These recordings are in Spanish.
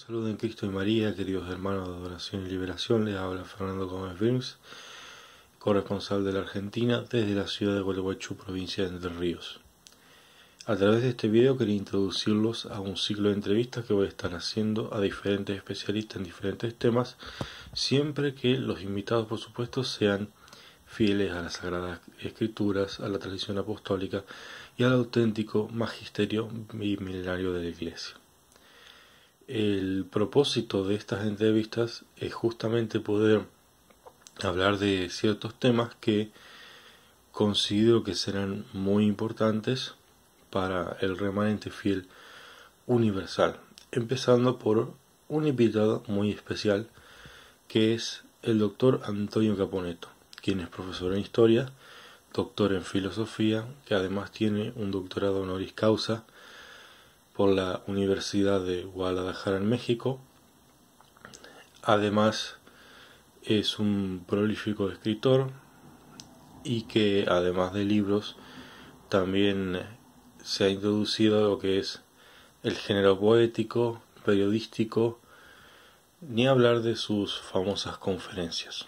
Saludos en Cristo y María, queridos hermanos de Adoración y Liberación. Les habla Fernando Gómez Brims, corresponsal de la Argentina desde la ciudad de Gualeguaychú, provincia de Entre Ríos. A través de este video quería introducirlos a un ciclo de entrevistas que voy a estar haciendo a diferentes especialistas en diferentes temas, siempre que los invitados, por supuesto, sean fieles a las Sagradas Escrituras, a la tradición apostólica y al auténtico magisterio milenario de la Iglesia. El propósito de estas entrevistas es justamente poder hablar de ciertos temas que considero que serán muy importantes para el remanente fiel universal, empezando por un invitado muy especial que es el doctor Antonio Caponeto, quien es profesor en historia, doctor en filosofía, que además tiene un doctorado honoris causa por la Universidad de Guadalajara en México. Además es un prolífico escritor y que además de libros también se ha introducido lo que es el género poético, periodístico, ni hablar de sus famosas conferencias.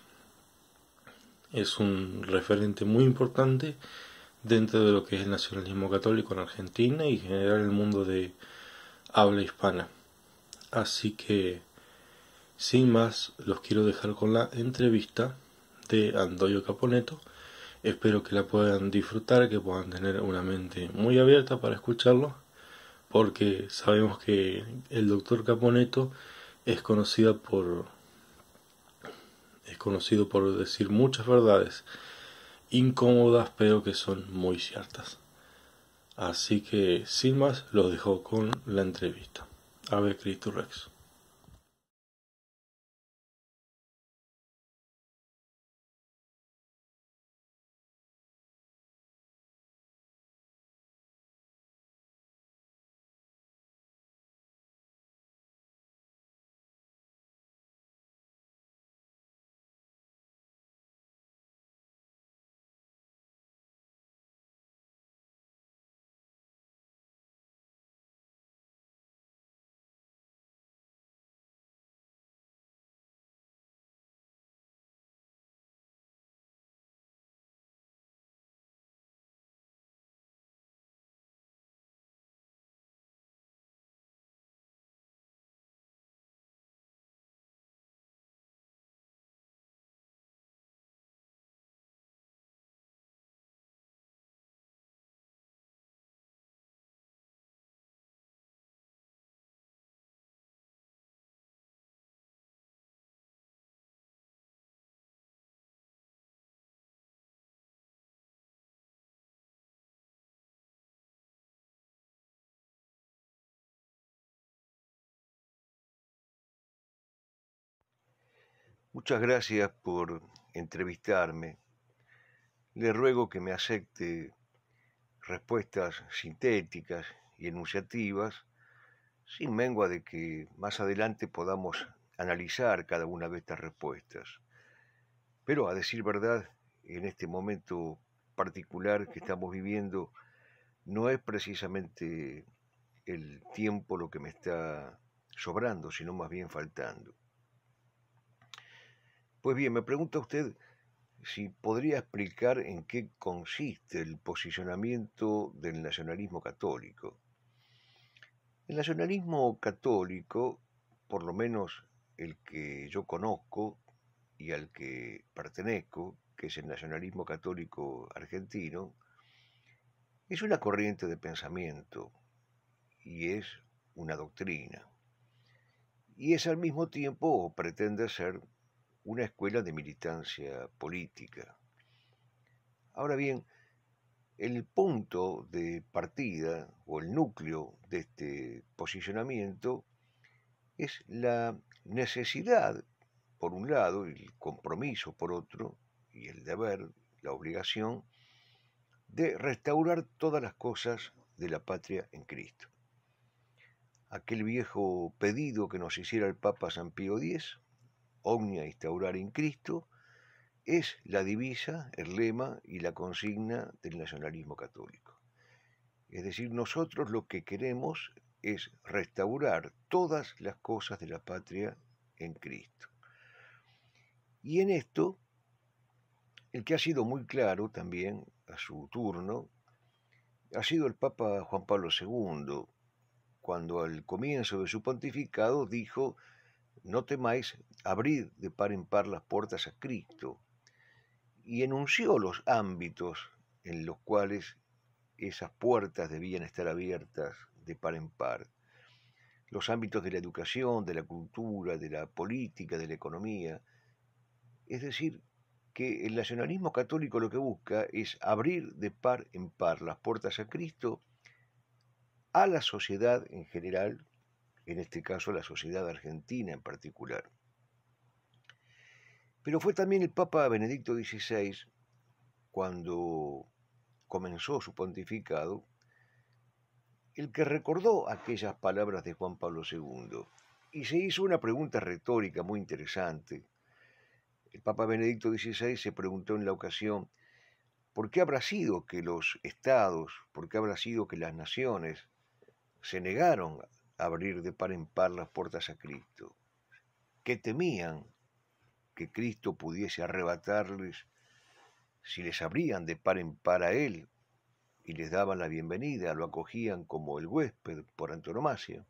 Es un referente muy importante dentro de lo que es el nacionalismo católico en Argentina y en general el mundo de habla hispana. Así que, sin más, los quiero dejar con la entrevista de Antonio Caponeto. Espero que la puedan disfrutar, que puedan tener una mente muy abierta para escucharlo, porque sabemos que el doctor Caponeto es conocido por decir muchas verdades incómodas, pero que son muy ciertas. Así que, sin más, los dejo con la entrevista. Ave Cristo Rex. Muchas gracias por entrevistarme. Le ruego que me acepte respuestas sintéticas y enunciativas, sin mengua de que más adelante podamos analizar cada una de estas respuestas. Pero a decir verdad, en este momento particular que estamos viviendo, no es precisamente el tiempo lo que me está sobrando, sino más bien faltando. Pues bien, me pregunta usted si podría explicar en qué consiste el posicionamiento del nacionalismo católico. El nacionalismo católico, por lo menos el que yo conozco y al que pertenezco, que es el nacionalismo católico argentino, es una corriente de pensamiento y es una doctrina. Y es al mismo tiempo, o pretende ser, una escuela de militancia política. Ahora bien, el punto de partida o el núcleo de este posicionamiento es la necesidad, por un lado, y el compromiso, por otro, y el deber, la obligación, de restaurar todas las cosas de la patria en Cristo. Aquel viejo pedido que nos hiciera el Papa San Pío X, omnia instaurar in Cristo, es la divisa, el lema y la consigna del nacionalismo católico. Es decir, nosotros lo que queremos es restaurar todas las cosas de la patria en Cristo. Y en esto, el que ha sido muy claro también a su turno, ha sido el Papa Juan Pablo II, cuando al comienzo de su pontificado dijo: no temáis, abrid de par en par las puertas a Cristo, y enunció los ámbitos en los cuales esas puertas debían estar abiertas de par en par. Los ámbitos de la educación, de la cultura, de la política, de la economía. Es decir, que el nacionalismo católico lo que busca es abrir de par en par las puertas a Cristo, a la sociedad en general, en este caso la sociedad argentina en particular. Pero fue también el Papa Benedicto XVI, cuando comenzó su pontificado, el que recordó aquellas palabras de Juan Pablo II y se hizo una pregunta retórica muy interesante. El Papa Benedicto XVI se preguntó en la ocasión: ¿por qué habrá sido que los estados, por qué habrá sido que las naciones se negaron a abrir de par en par las puertas a Cristo? ¿Qué temían? Que Cristo pudiese arrebatarles si les abrían de par en par a Él y les daban la bienvenida, lo acogían como el huésped por antonomasia.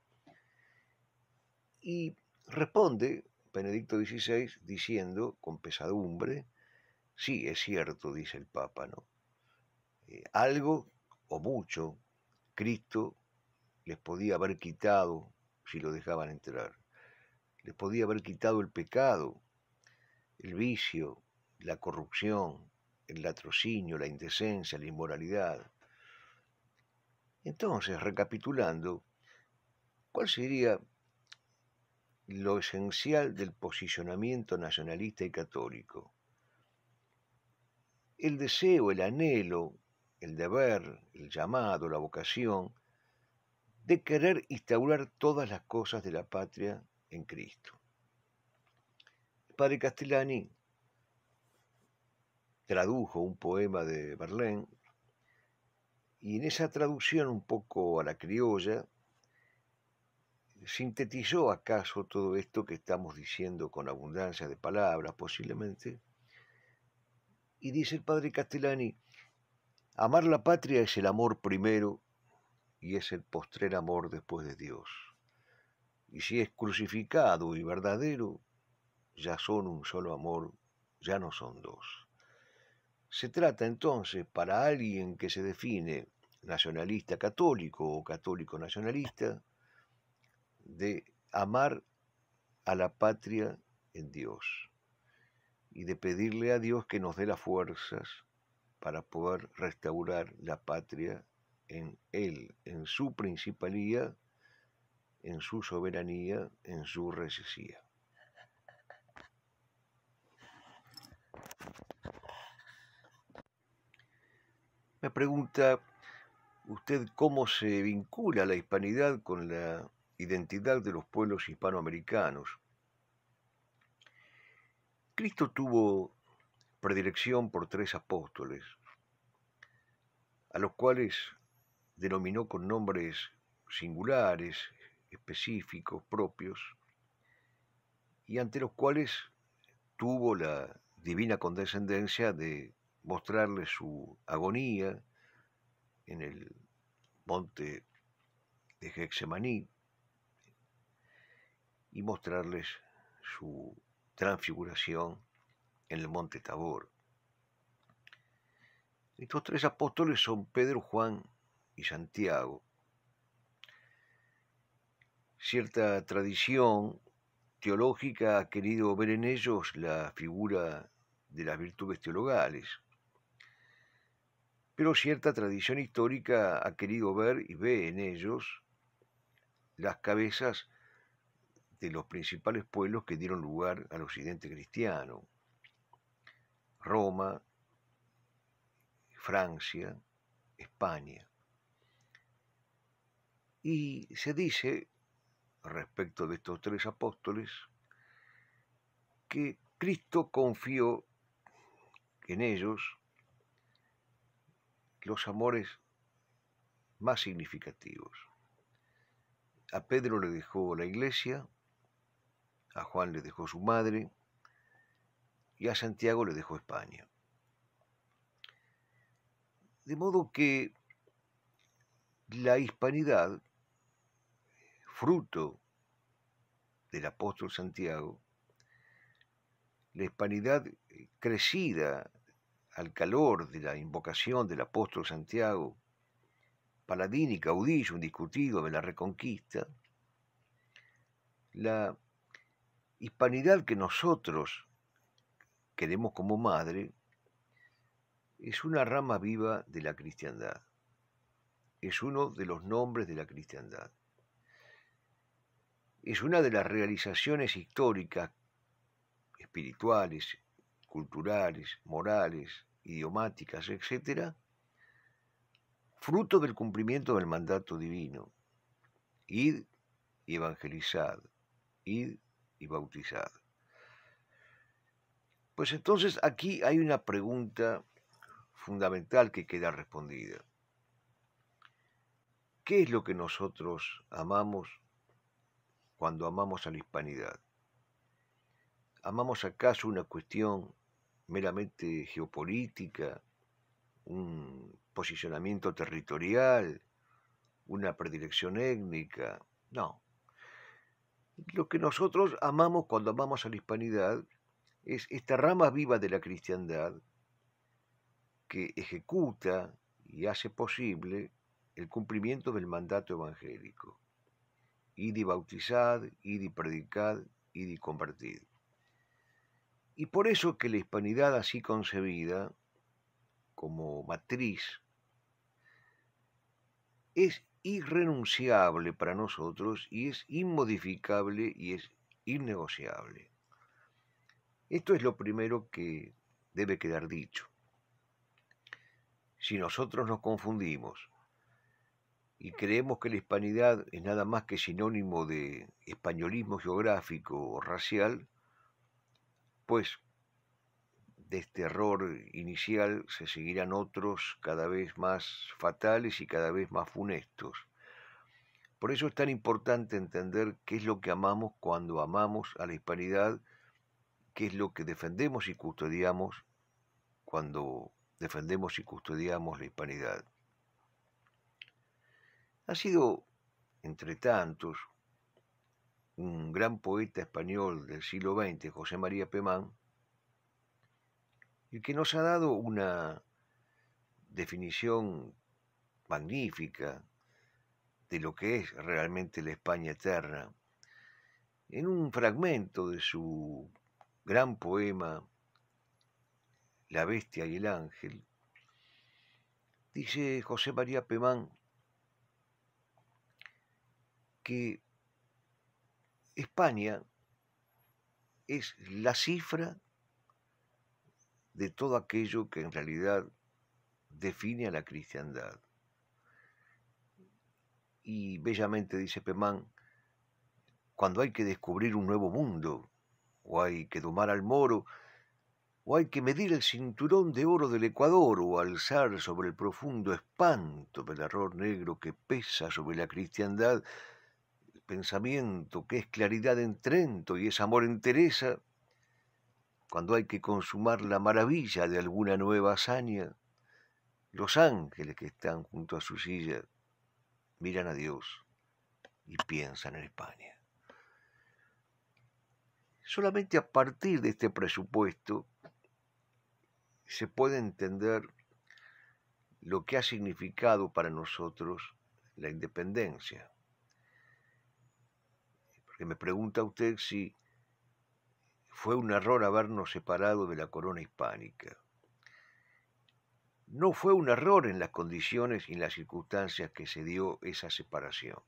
Y responde Benedicto XVI diciendo con pesadumbre: sí, es cierto, dice el Papa, ¿no? Algo o mucho Cristo les podía haber quitado si lo dejaban entrar. Les podía haber quitado el pecado, el vicio, la corrupción, el latrocinio, la indecencia, la inmoralidad. Entonces, recapitulando, ¿cuál sería lo esencial del posicionamiento nacionalista y católico? El deseo, el anhelo, el deber, el llamado, la vocación de querer instaurar todas las cosas de la patria en Cristo. El padre Castellani tradujo un poema de Verlaine y en esa traducción un poco a la criolla sintetizó acaso todo esto que estamos diciendo con abundancia de palabras posiblemente, y dice el padre Castellani: amar la patria es el amor primero y es el postrer amor después de Dios. Y si es crucificado y verdadero, ya son un solo amor, ya no son dos. Se trata entonces, para alguien que se define nacionalista católico o católico nacionalista, de amar a la patria en Dios y de pedirle a Dios que nos dé las fuerzas para poder restaurar la patria en Él, en su principalía, en su soberanía, en su recesía. Me pregunta usted cómo se vincula la hispanidad con la identidad de los pueblos hispanoamericanos. Cristo tuvo predilección por 3 apóstoles, a los cuales denominó con nombres singulares, específicos, propios, y ante los cuales tuvo la divina condescendencia de mostrarles su agonía en el monte de Getsemaní y mostrarles su transfiguración en el monte Tabor. Estos 3 apóstoles son Pedro, Juan y Santiago. Cierta tradición teológica ha querido ver en ellos la figura de las virtudes teologales, pero cierta tradición histórica ha querido ver y ve en ellos las cabezas de los principales pueblos que dieron lugar al occidente cristiano: Roma, Francia, España. Y se dice, respecto de estos 3 apóstoles, que Cristo confió en ellos los amores más significativos. A Pedro le dejó la iglesia, a Juan le dejó su madre y a Santiago le dejó España. De modo que la hispanidad, fruto del apóstol Santiago, la hispanidad crecida al calor de la invocación del apóstol Santiago, paladín y caudillo indiscutido de la Reconquista, la hispanidad que nosotros queremos como madre, es una rama viva de la cristiandad, es uno de los nombres de la cristiandad, es una de las realizaciones históricas, espirituales, culturales, morales, idiomáticas, etc., fruto del cumplimiento del mandato divino. Id y evangelizad, id y bautizad. Pues entonces aquí hay una pregunta fundamental que queda respondida. ¿Qué es lo que nosotros amamos cuando amamos a la hispanidad? ¿Amamos acaso una cuestión meramente geopolítica, un posicionamiento territorial, una predilección étnica? No. Lo que nosotros amamos cuando amamos a la hispanidad es esta rama viva de la cristiandad que ejecuta y hace posible el cumplimiento del mandato evangélico. Id y bautizad, id y predicad, id y convertid. Y por eso que la hispanidad así concebida, como matriz, es irrenunciable para nosotros y es inmodificable y es innegociable. Esto es lo primero que debe quedar dicho. Si nosotros nos confundimos y creemos que la hispanidad es nada más que sinónimo de españolismo geográfico o racial, pues de este error inicial se seguirán otros cada vez más fatales y cada vez más funestos. Por eso es tan importante entender qué es lo que amamos cuando amamos a la hispanidad, qué es lo que defendemos y custodiamos cuando defendemos y custodiamos la hispanidad. Ha sido, entre tantos, un gran poeta español del siglo XX, José María Pemán, el que nos ha dado una definición magnífica de lo que es realmente la España eterna. En un fragmento de su gran poema La bestia y el ángel, dice José María Pemán que España es la cifra de todo aquello que en realidad define a la cristiandad. Y bellamente dice Pemán, cuando hay que descubrir un nuevo mundo, o hay que domar al moro, o hay que medir el cinturón de oro del Ecuador, o alzar sobre el profundo espanto del error negro que pesa sobre la cristiandad, el pensamiento que es claridad en Trento y es amor en Teresa, cuando hay que consumar la maravilla de alguna nueva hazaña, los ángeles que están junto a su silla miran a Dios y piensan en España. Solamente a partir de este presupuesto se puede entender lo que ha significado para nosotros la independencia. Porque me pregunta usted si fue un error habernos separado de la corona hispánica. No fue un error en las condiciones y en las circunstancias que se dio esa separación.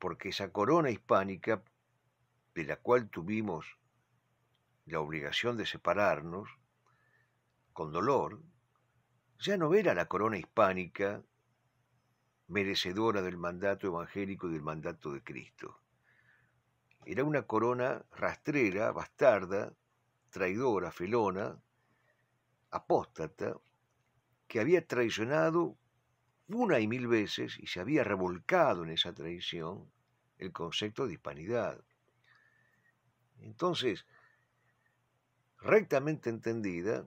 Porque esa corona hispánica, de la cual tuvimos la obligación de separarnos, con dolor, ya no era la corona hispánica merecedora del mandato evangélico y del mandato de Cristo. Era una corona rastrera, bastarda, traidora, felona, apóstata, que había traicionado una y mil veces, y se había revolcado en esa tradición, el concepto de hispanidad. Entonces, rectamente entendida,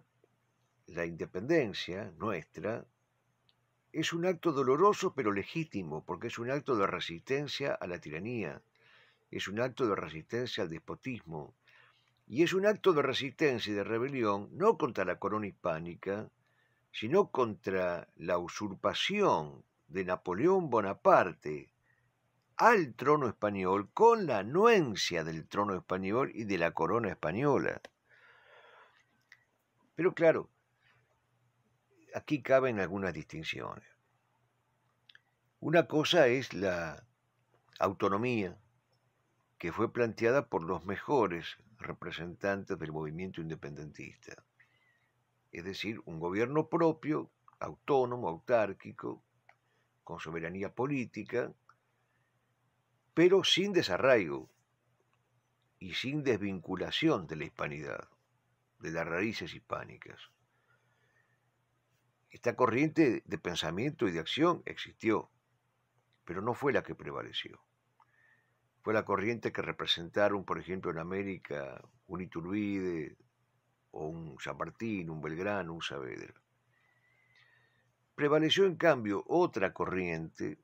la independencia nuestra es un acto doloroso pero legítimo, porque es un acto de resistencia a la tiranía, es un acto de resistencia al despotismo, y es un acto de resistencia y de rebelión no contra la corona hispánica, sino contra la usurpación de Napoleón Bonaparte al trono español con la anuencia del trono español y de la corona española. Pero claro, aquí caben algunas distinciones. Una cosa es la autonomía que fue planteada por los mejores representantes del movimiento independentista. Es decir, un gobierno propio, autónomo, autárquico, con soberanía política, pero sin desarraigo y sin desvinculación de la hispanidad, de las raíces hispánicas. Esta corriente de pensamiento y de acción existió, pero no fue la que prevaleció. Fue la corriente que representaron, por ejemplo, en América, un Iturbide, o un San Martín, un Belgrano, un Saavedra. Prevaleció, en cambio, otra corriente,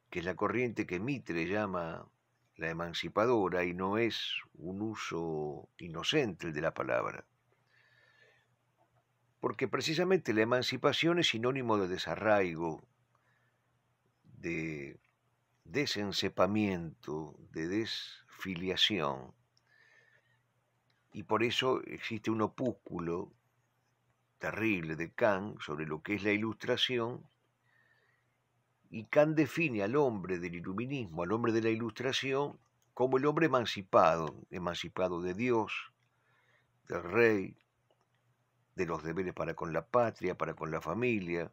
que es la corriente que Mitre llama la emancipadora, y no es un uso inocente el de la palabra, porque precisamente la emancipación es sinónimo de desarraigo, de desencepamiento, de desfiliación, y por eso existe un opúsculo terrible de Kant sobre lo que es la Ilustración, y Kant define al hombre del iluminismo, al hombre de la Ilustración, como el hombre emancipado, emancipado de Dios, del rey, de los deberes para con la patria, para con la familia,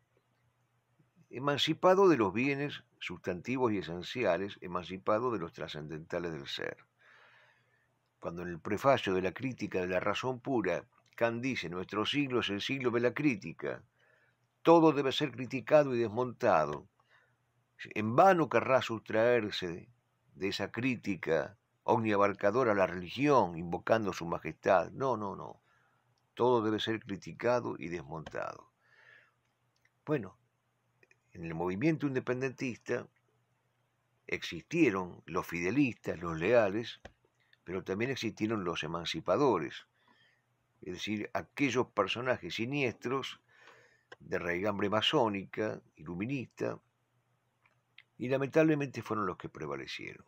emancipado de los bienes sustantivos y esenciales, emancipado de los trascendentales del ser. Cuando en el prefacio de la crítica de la razón pura, Kant dice: nuestro siglo es el siglo de la crítica, todo debe ser criticado y desmontado. En vano querrá sustraerse de esa crítica omniabarcadora a la religión, invocando su majestad. No, no, no. Todo debe ser criticado y desmontado. Bueno, en el movimiento independentista existieron los fidelistas, los leales, pero también existieron los emancipadores, es decir, aquellos personajes siniestros de raigambre masónica, iluminista, y lamentablemente fueron los que prevalecieron.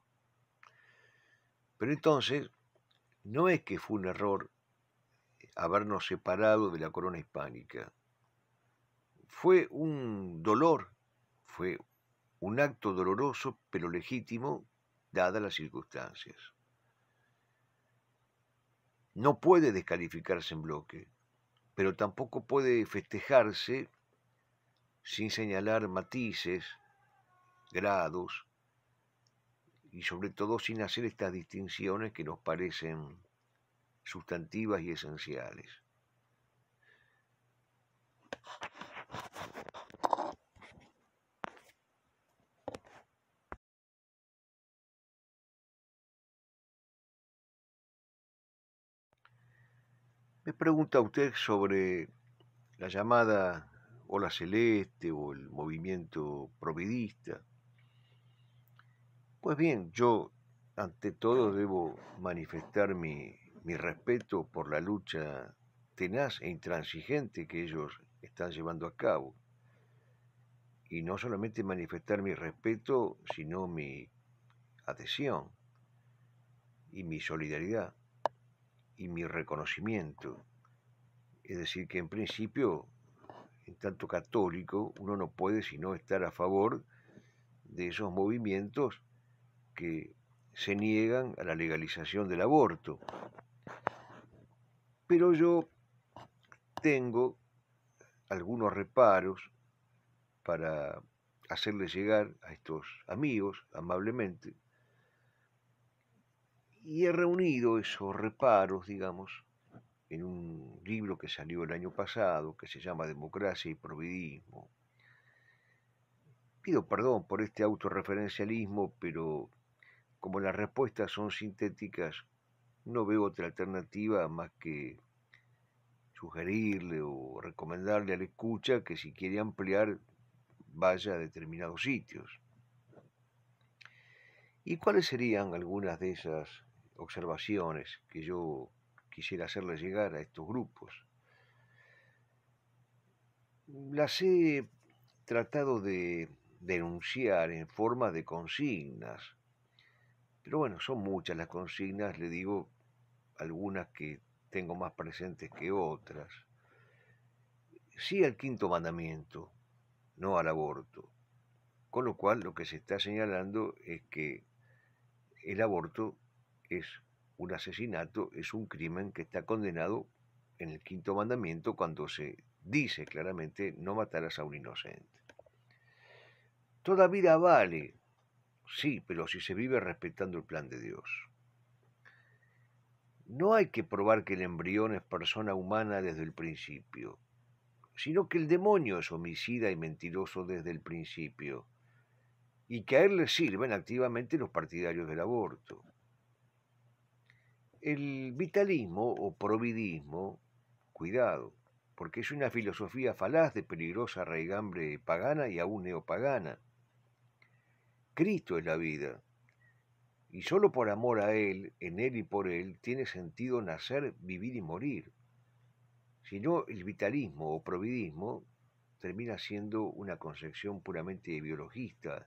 Pero entonces, no es que fue un error habernos separado de la corona hispánica, fue un dolor, fue un acto doloroso pero legítimo dadas las circunstancias. No puede descalificarse en bloque, pero tampoco puede festejarse sin señalar matices, grados, y sobre todo sin hacer estas distinciones que nos parecen sustantivas y esenciales. Me pregunta usted sobre la llamada ola celeste o el movimiento providista. Pues bien, yo ante todo debo manifestar mi respeto por la lucha tenaz e intransigente que ellos están llevando a cabo. Y no solamente manifestar mi respeto, sino mi adhesión y mi solidaridad y mi reconocimiento. Es decir, que en principio, en tanto católico, uno no puede sino estar a favor de esos movimientos que se niegan a la legalización del aborto. Pero yo tengo algunos reparos para hacerles llegar a estos amigos amablemente, y he reunido esos reparos, digamos, en un libro que salió el año pasado, que se llama Democracia y Providismo. Pido perdón por este autorreferencialismo, pero como las respuestas son sintéticas, no veo otra alternativa más que sugerirle o recomendarle al escucha que si quiere ampliar vaya a determinados sitios. ¿Y cuáles serían algunas de esas observaciones que yo quisiera hacerle llegar a estos grupos? Las he tratado de denunciar en forma de consignas, pero bueno, son muchas las consignas, le digo, algunas que tengo más presentes que otras. Sí al quinto mandamiento, no al aborto. Con lo cual lo que se está señalando es que el aborto es un asesinato, es un crimen que está condenado en el quinto mandamiento cuando se dice claramente no matarás a un inocente. Toda vida vale, sí, pero si se vive respetando el plan de Dios. No hay que probar que el embrión es persona humana desde el principio, sino que el demonio es homicida y mentiroso desde el principio, y que a él le sirven activamente los partidarios del aborto. El vitalismo o providismo, cuidado, porque es una filosofía falaz de peligrosa raigambre pagana y aún neopagana. Cristo es la vida, y solo por amor a Él, en Él y por Él, tiene sentido nacer, vivir y morir. Si no, el vitalismo o providismo termina siendo una concepción puramente biologista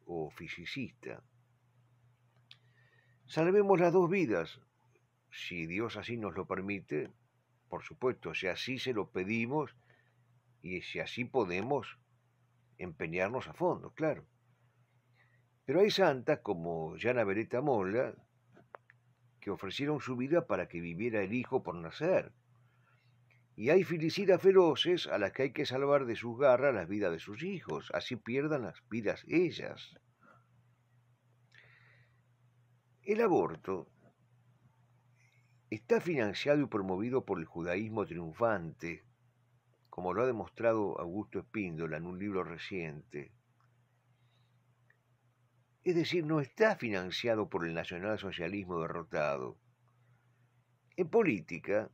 o fisicista. Salvemos las dos vidas, si Dios así nos lo permite, por supuesto, si así se lo pedimos y si así podemos empeñarnos a fondo, claro. Pero hay santas como Jana Beretta Molla que ofrecieron su vida para que viviera el hijo por nacer. Y hay filicidas feroces a las que hay que salvar de sus garras las vidas de sus hijos, así pierdan las vidas ellas. El aborto está financiado y promovido por el judaísmo triunfante, como lo ha demostrado Augusto Espíndola en un libro reciente. Es decir, no está financiado por el nacionalsocialismo derrotado. En política,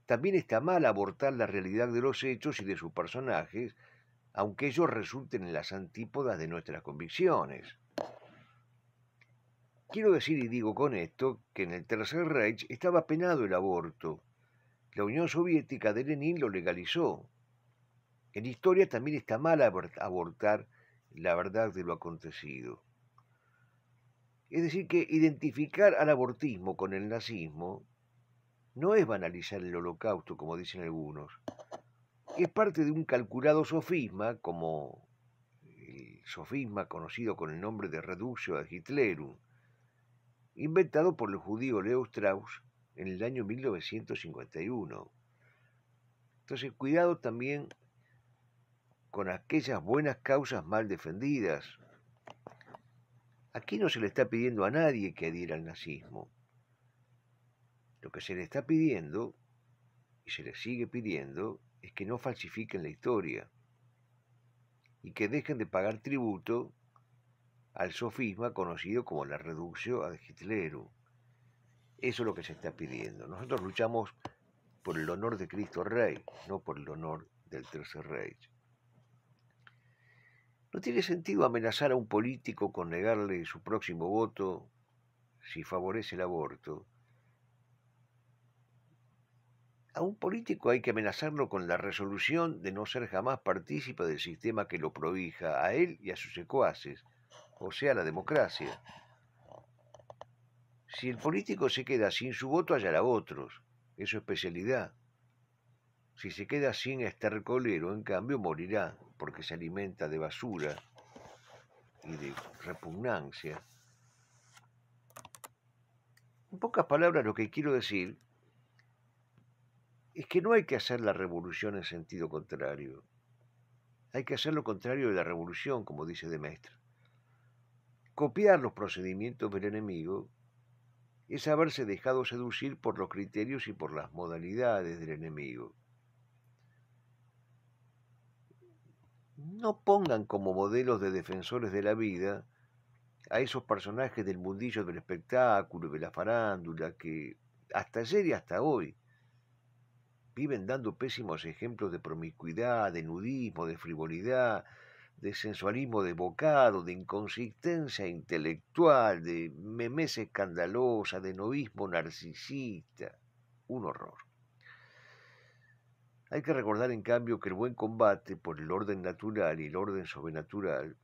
también está mal abortar la realidad de los hechos y de sus personajes, aunque ellos resulten en las antípodas de nuestras convicciones. Quiero decir y digo con esto que en el Tercer Reich estaba penado el aborto. La Unión Soviética de Lenin lo legalizó. En historia también está mal abortar la verdad de lo acontecido. Es decir, que identificar al abortismo con el nazismo no es banalizar el holocausto, como dicen algunos. Es parte de un calculado sofisma, como el sofisma conocido con el nombre de Reductio ad Hitlerum, inventado por el judío Leo Strauss en el año 1951. Entonces, cuidado también con aquellas buenas causas mal defendidas. Aquí no se le está pidiendo a nadie que adhiera al nazismo. Lo que se le está pidiendo, y se le sigue pidiendo, es que no falsifiquen la historia y que dejen de pagar tributo al sofisma conocido como la Reductio ad Hitlerum. Eso es lo que se está pidiendo. Nosotros luchamos por el honor de Cristo Rey, no por el honor del Tercer Reich. No tiene sentido amenazar a un político con negarle su próximo voto si favorece el aborto. A un político hay que amenazarlo con la resolución de no ser jamás partícipe del sistema que lo provija a él y a sus secuaces, o sea, la democracia. Si el político se queda sin su voto, hallará otros, es su especialidad. Si se queda sin estercolero, en cambio, morirá, porque se alimenta de basura y de repugnancia. En pocas palabras, lo que quiero decir es que no hay que hacer la revolución en sentido contrario. Hay que hacer lo contrario de la revolución, como dice de Maistre. Copiar los procedimientos del enemigo es haberse dejado seducir por los criterios y por las modalidades del enemigo. no pongan como modelos de defensores de la vida a esos personajes del mundillo del espectáculo, de la farándula, que hasta ayer y hasta hoy viven dando pésimos ejemplos de promiscuidad, de nudismo, de frivolidad, de sensualismo desbocado, de inconsistencia intelectual, de memez escandalosa, de novismo narcisista. Un horror. Hay que recordar, en cambio, que el buen combate por el orden natural y el orden sobrenatural,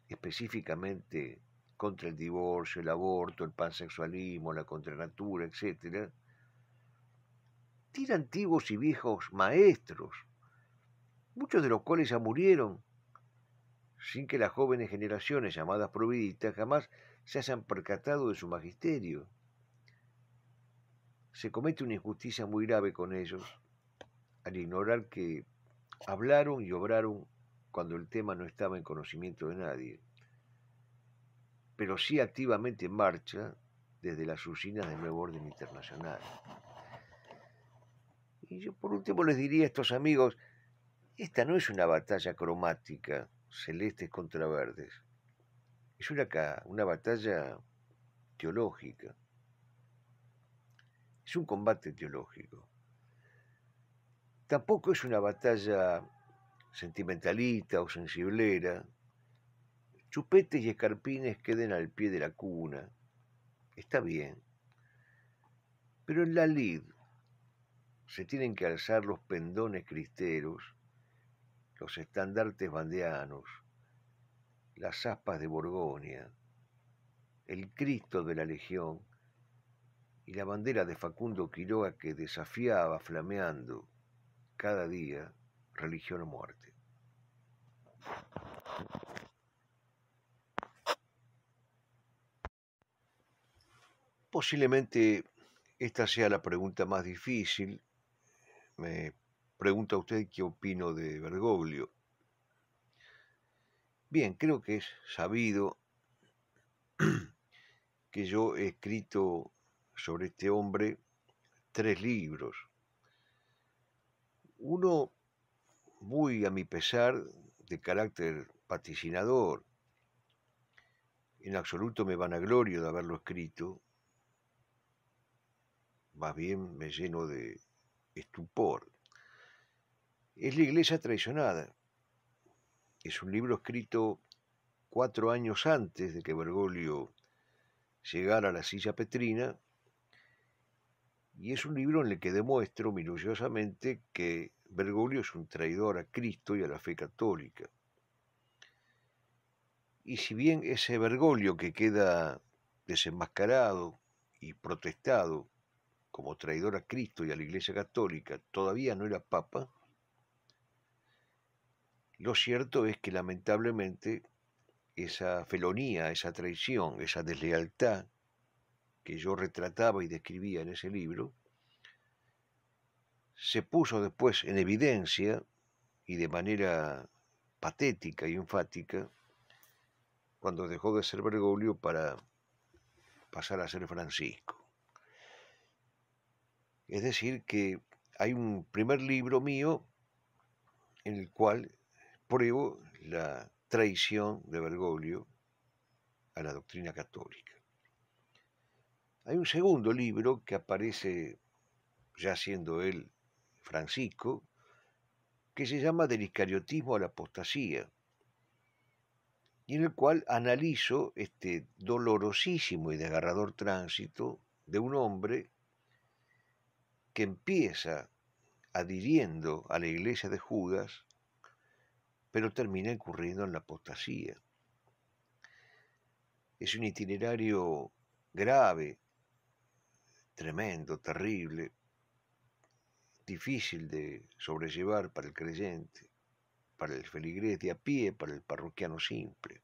específicamente contra el divorcio, el aborto, el pansexualismo, la contranatura, etc., tiene antiguos y viejos maestros, muchos de los cuales ya murieron, sin que las jóvenes generaciones llamadas providistas jamás se hayan percatado de su magisterio. Se comete una injusticia muy grave con ellos al ignorar que hablaron y obraron cuando el tema no estaba en conocimiento de nadie, pero sí activamente en marcha desde las usinas del nuevo orden internacional. Y yo por último les diría a estos amigos, esta no es una batalla cromática, celestes contra verdes, es una batalla teológica, es un combate teológico. Tampoco es una batalla sentimentalista o sensiblera. Chupetes y escarpines queden al pie de la cuna, está bien, pero en la lid se tienen que alzar los pendones cristeros, los estandartes vandeanos, las aspas de Borgoña, el Cristo de la Legión y la bandera de Facundo Quiroga que desafiaba flameando cada día religión o muerte. Posiblemente esta sea la pregunta más difícil. Me pregunta usted qué opino de Bergoglio. Bien, creo que es sabido que yo he escrito sobre este hombre 3 libros. Uno, muy a mi pesar, de carácter vaticinador. En absoluto me vanaglorio de haberlo escrito, más bien me lleno de estupor. Es La Iglesia traicionada. Es un libro escrito 4 años antes de que Bergoglio llegara a la silla petrina, y es un libro en el que demuestro minuciosamente que Bergoglio es un traidor a Cristo y a la fe católica. Y si bien ese Bergoglio que queda desenmascarado y protestado como traidor a Cristo y a la Iglesia Católica todavía no era papa, lo cierto es que lamentablemente esa felonía, esa traición, esa deslealtad que yo retrataba y describía en ese libro, se puso después en evidencia y de manera patética y enfática cuando dejó de ser Bergoglio para pasar a ser Francisco. Es decir, que hay un primer libro mío en el cual pruebo la traición de Bergoglio a la doctrina católica. Hay un segundo libro que aparece ya siendo él Francisco, que se llama Del iscariotismo a la apostasía, y en el cual analizo este dolorosísimo y desgarrador tránsito de un hombre que empieza adhiriendo a la iglesia de Judas, pero termina incurriendo en la apostasía. Es un itinerario grave, tremendo, terrible, difícil de sobrellevar para el creyente, para el feligrés de a pie, para el parroquiano simple.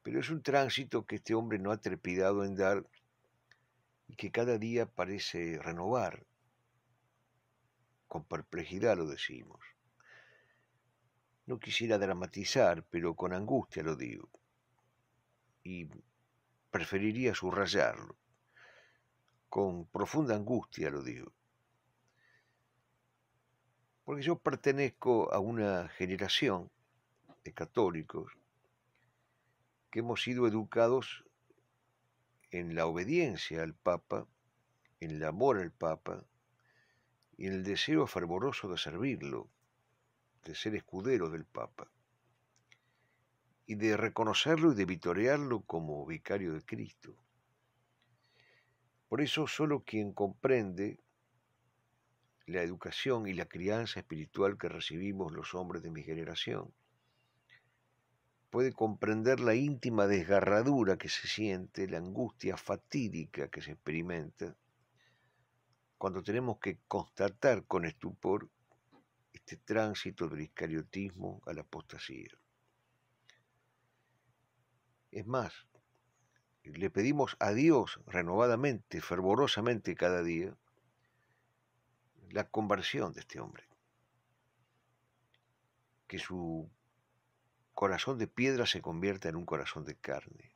Pero es un tránsito que este hombre no ha trepidado en dar y que cada día parece renovar. Con perplejidad lo decimos. No quisiera dramatizar, pero con angustia lo digo. Y preferiría subrayarlo. Con profunda angustia lo digo. porque yo pertenezco a una generación de católicos que hemos sido educados en la obediencia al Papa, en el amor al Papa y en el deseo fervoroso de servirlo, de ser escudero del Papa y de reconocerlo y de vitorearlo como vicario de Cristo. Por eso solo quien comprende la educación y la crianza espiritual que recibimos los hombres de mi generación puede comprender la íntima desgarradura que se siente, la angustia fatídica que se experimenta cuando tenemos que constatar con estupor este tránsito del iscariotismo a la apostasía. Es más, le pedimos a Dios renovadamente, fervorosamente cada día, la conversión de este hombre, que su corazón de piedra se convierta en un corazón de carne,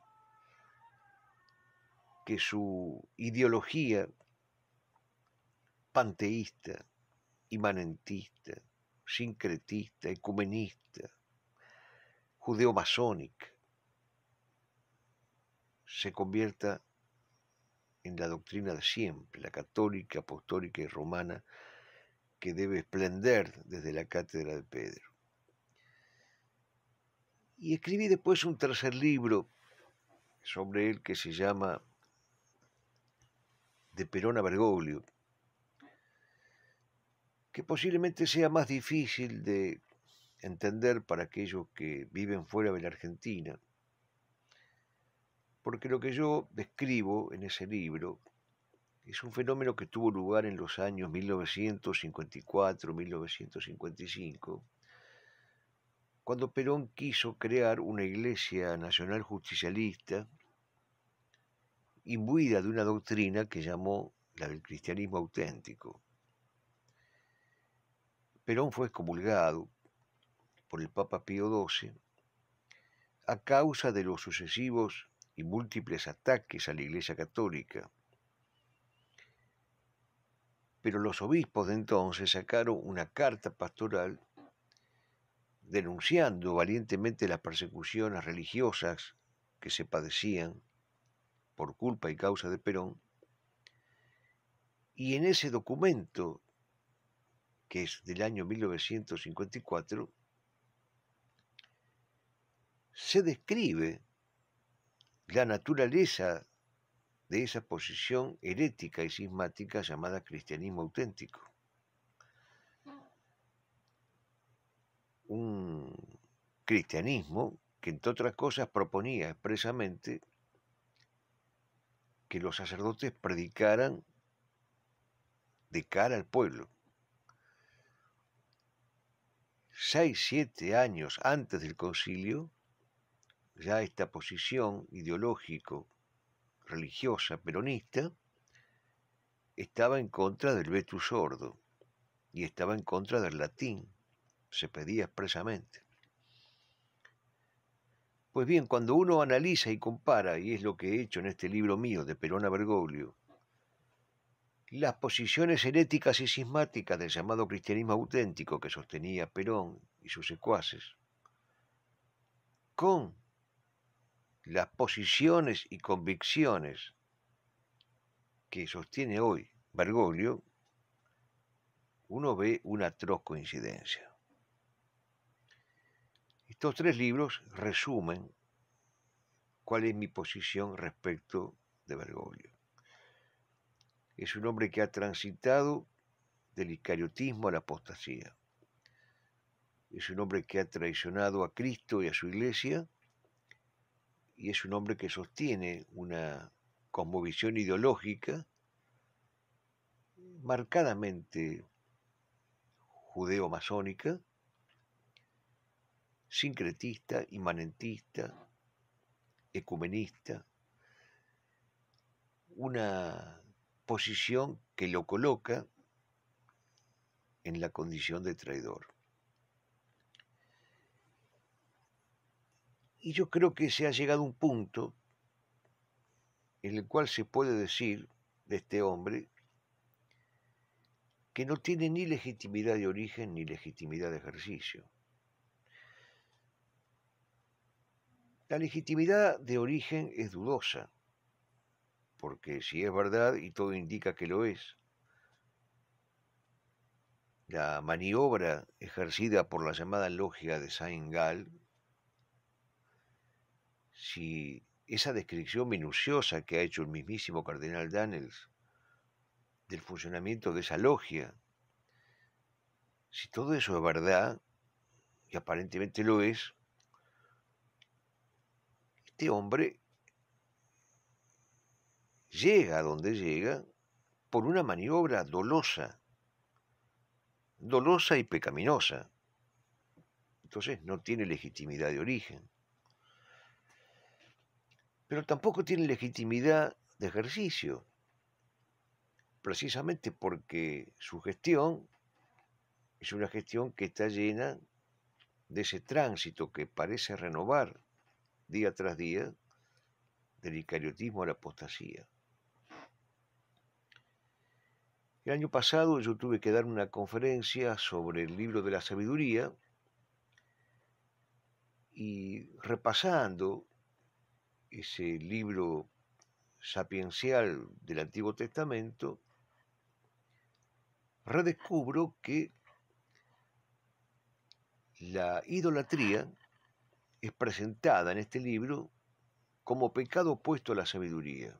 que su ideología panteísta, imanentista, sincretista, ecumenista, judeo-masónica, se convierta en la doctrina de siempre, la católica, apostólica y romana, que debe esplender desde la cátedra de Pedro. Y escribí después un tercer libro sobre él que se llama De Perón a Bergoglio, que posiblemente sea más difícil de entender para aquellos que viven fuera de la Argentina, porque lo que yo describo en ese libro es un fenómeno que tuvo lugar en los años 1954-1955, cuando Perón quiso crear una iglesia nacional justicialista imbuida de una doctrina que llamó la del cristianismo auténtico. Perón fue excomulgado por el Papa Pío XII a causa de los sucesivos y múltiples ataques a la Iglesia Católica. Pero los obispos de entonces sacaron una carta pastoral denunciando valientemente las persecuciones religiosas que se padecían por culpa y causa de Perón, y en ese documento, que es del año 1954, se describe la naturaleza de esa posición herética y cismática llamada cristianismo auténtico. Un cristianismo que, entre otras cosas, proponía expresamente que los sacerdotes predicaran de cara al pueblo. 6, 7 años antes del concilio, ya esta posición ideológico-religiosa peronista estaba en contra del vetus ordo y estaba en contra del latín, se pedía expresamente. Pues bien, cuando uno analiza y compara, y es lo que he hecho en este libro mío de Perón a Bergoglio, las posiciones heréticas y cismáticas del llamado cristianismo auténtico que sostenía Perón y sus secuaces, con las posiciones y convicciones que sostiene hoy Bergoglio, uno ve una atroz coincidencia. Estos 3 libros resumen cuál es mi posición respecto de Bergoglio. Es un hombre que ha transitado del iscariotismo a la apostasía. Es un hombre que ha traicionado a Cristo y a su iglesia, y es un hombre que sostiene una cosmovisión ideológica marcadamente judeo-masónica, sincretista, imanentista, ecumenista, una posición que lo coloca en la condición de traidor. Y yo creo que se ha llegado a un punto en el cual se puede decir de este hombre que no tiene ni legitimidad de origen ni legitimidad de ejercicio. La legitimidad de origen es dudosa, porque si es verdad, y todo indica que lo es, la maniobra ejercida por la llamada logia de Saint-Gall, si esa descripción minuciosa que ha hecho el mismísimo cardenal Danels del funcionamiento de esa logia, si todo eso es verdad, y aparentemente lo es, este hombre llega a donde llega por una maniobra dolosa y pecaminosa. Entonces no tiene legitimidad de origen. Pero tampoco tiene legitimidad de ejercicio, precisamente porque su gestión es una gestión que está llena de ese tránsito que parece renovar día tras día del icariotismo a la apostasía. El año pasado yo tuve que dar una conferencia sobre el libro de la sabiduría y repasando ese libro sapiencial del Antiguo Testamento, redescubro que la idolatría es presentada en este libro como pecado opuesto a la sabiduría.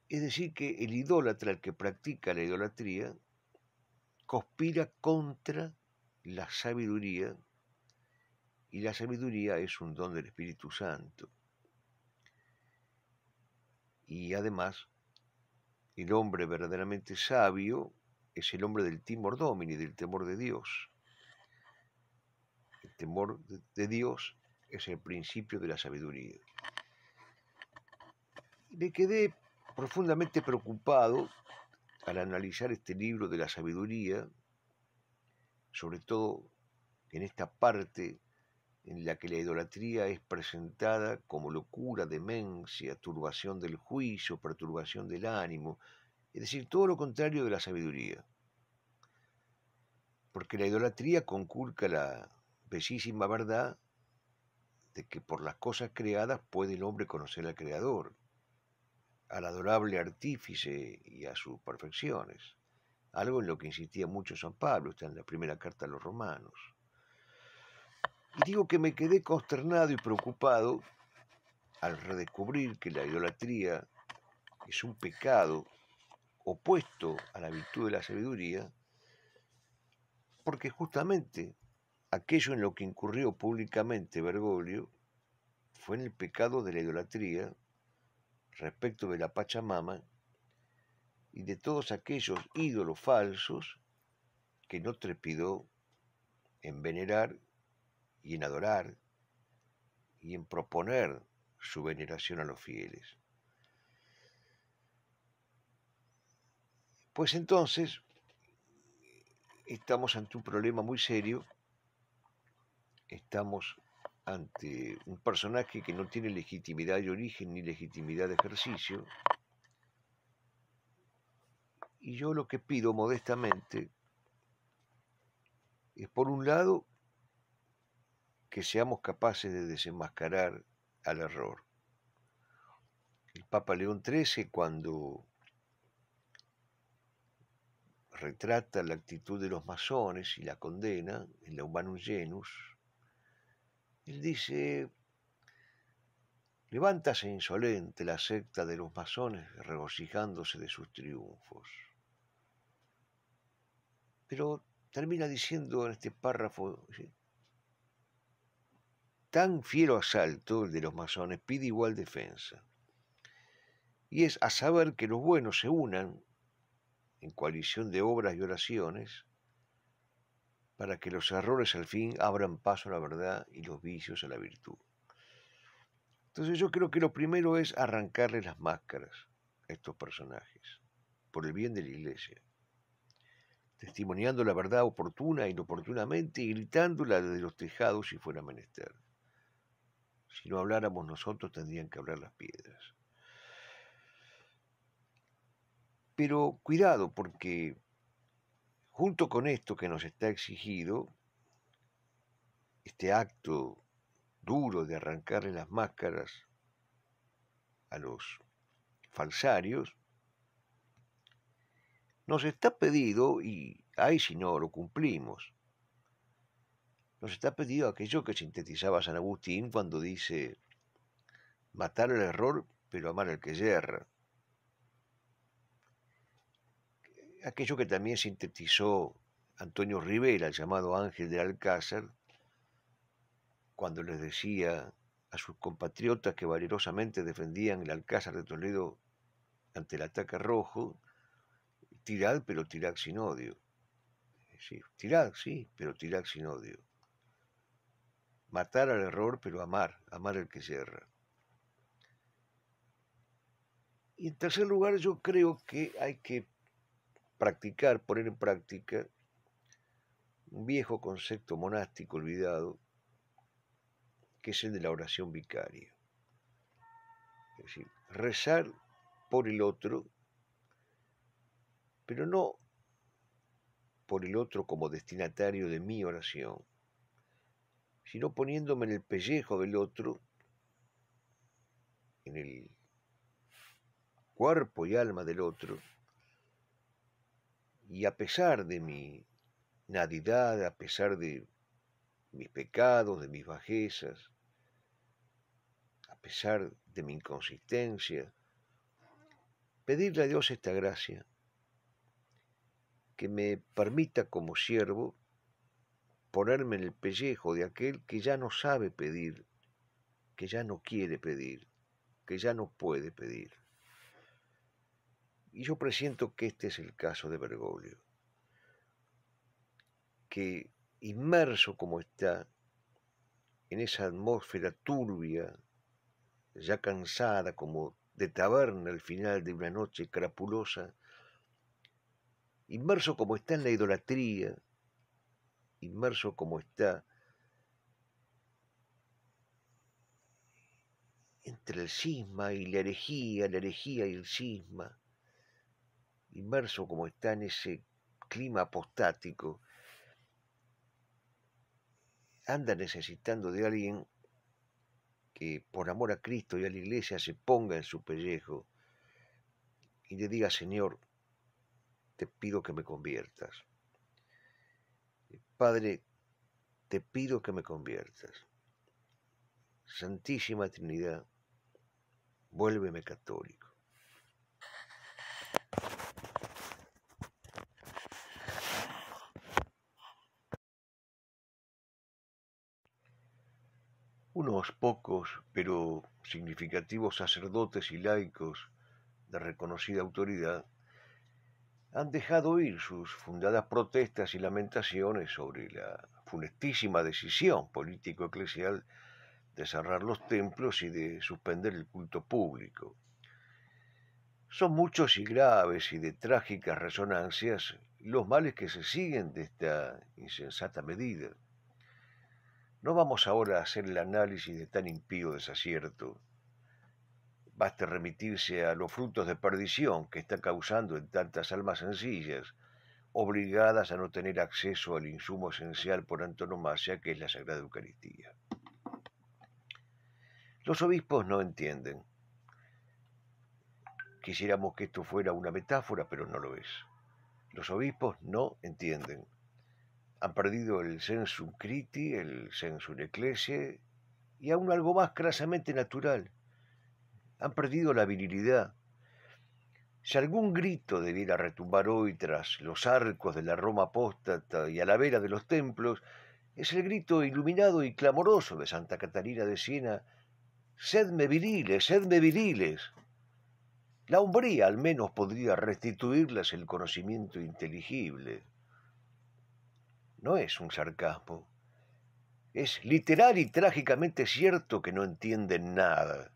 Es decir, que el idólatra, el que practica la idolatría, conspira contra la sabiduría, y la sabiduría es un don del Espíritu Santo. Y además, el hombre verdaderamente sabio es el hombre del timor domini, del temor de Dios. El temor de Dios es el principio de la sabiduría. Y me quedé profundamente preocupado al analizar este libro de la sabiduría, sobre todo en esta parte en la que la idolatría es presentada como locura, demencia, turbación del juicio, perturbación del ánimo, es decir, todo lo contrario de la sabiduría. Porque la idolatría conculca la bellísima verdad de que por las cosas creadas puede el hombre conocer al Creador, al adorable artífice y a sus perfecciones, algo en lo que insistía mucho San Pablo, está en la primera carta a los Romanos. Y digo que me quedé consternado y preocupado al redescubrir que la idolatría es un pecado opuesto a la virtud de la sabiduría, porque justamente aquello en lo que incurrió públicamente Bergoglio fue en el pecado de la idolatría respecto de la Pachamama y de todos aquellos ídolos falsos que no trepidó en venerar y en adorar y en proponer su veneración a los fieles. Pues entonces estamos ante un problema muy serio, estamos ante un personaje que no tiene legitimidad de origen ni legitimidad de ejercicio, y yo lo que pido modestamente es, por un lado, que seamos capaces de desenmascarar al error. El Papa León XIII, cuando retrata la actitud de los masones y la condena en la Humanum Genus, él dice: levántase insolente la secta de los masones regocijándose de sus triunfos. Pero termina diciendo en este párrafo: tan fiero asalto, el de los masones, pide igual defensa. Y es a saber que los buenos se unan en coalición de obras y oraciones para que los errores al fin abran paso a la verdad y los vicios a la virtud. Entonces yo creo que lo primero es arrancarles las máscaras a estos personajes, por el bien de la Iglesia, testimoniando la verdad oportuna e inoportunamente y gritándola desde los tejados si fuera menester. Si no habláramos nosotros, tendrían que hablar las piedras. Pero cuidado, porque junto con esto que nos está exigido, este acto duro de arrancarle las máscaras a los falsarios, nos está pedido, y ahí si no lo cumplimos, nos está pedido aquello que sintetizaba San Agustín cuando dice matar al error, pero amar al que yerra. Aquello que también sintetizó Antonio Rivera, el llamado Ángel de Alcázar, cuando les decía a sus compatriotas que valerosamente defendían el Alcázar de Toledo ante el ataque rojo: tirad, pero tirad sin odio. Sí, tirad, sí, pero tirad sin odio. Matar al error, pero amar al que yerra. Y en tercer lugar, yo creo que hay que practicar, poner en práctica un viejo concepto monástico olvidado, que es el de la oración vicaria. Es decir, rezar por el otro, pero no por el otro como destinatario de mi oración, sino poniéndome en el pellejo del otro, en el cuerpo y alma del otro, y a pesar de mi nadidad, a pesar de mis pecados, de mis bajezas, a pesar de mi inconsistencia, pedirle a Dios esta gracia, que me permita como siervo ponerme en el pellejo de aquel que ya no sabe pedir, que ya no quiere pedir, que ya no puede pedir. Y yo presiento que este es el caso de Bergoglio, que inmerso como está en esa atmósfera turbia, ya cansada como de taberna al final de una noche crapulosa, inmerso como está en la idolatría, inmerso como está entre el cisma y la herejía y el cisma, inmerso como está en ese clima apostático, anda necesitando de alguien que por amor a Cristo y a la Iglesia se ponga en su pellejo y le diga: Señor, te pido que me conviertas. Padre, te pido que me conviertas. Santísima Trinidad, vuélveme católico. Unos pocos, pero significativos sacerdotes y laicos de reconocida autoridad han dejado oír sus fundadas protestas y lamentaciones sobre la funestísima decisión político-eclesial de cerrar los templos y de suspender el culto público. Son muchos y graves y de trágicas resonancias los males que se siguen de esta insensata medida. No vamos ahora a hacer el análisis de tan impío desacierto. Baste remitirse a los frutos de perdición que está causando en tantas almas sencillas, obligadas a no tener acceso al insumo esencial por antonomasia, que es la Sagrada Eucaristía. Los obispos no entienden. Quisiéramos que esto fuera una metáfora, pero no lo es. Los obispos no entienden. Han perdido el sensum criti, el sensum ecclesiae, y aún algo más crasamente natural. Han perdido la virilidad. Si algún grito debiera retumbar hoy tras los arcos de la Roma apóstata y a la vera de los templos, es el grito iluminado y clamoroso de Santa Catarina de Siena: «Sedme viriles, sedme viriles». La hombría al menos podría restituirles el conocimiento inteligible. No es un sarcasmo. Es literal y trágicamente cierto que no entienden nada.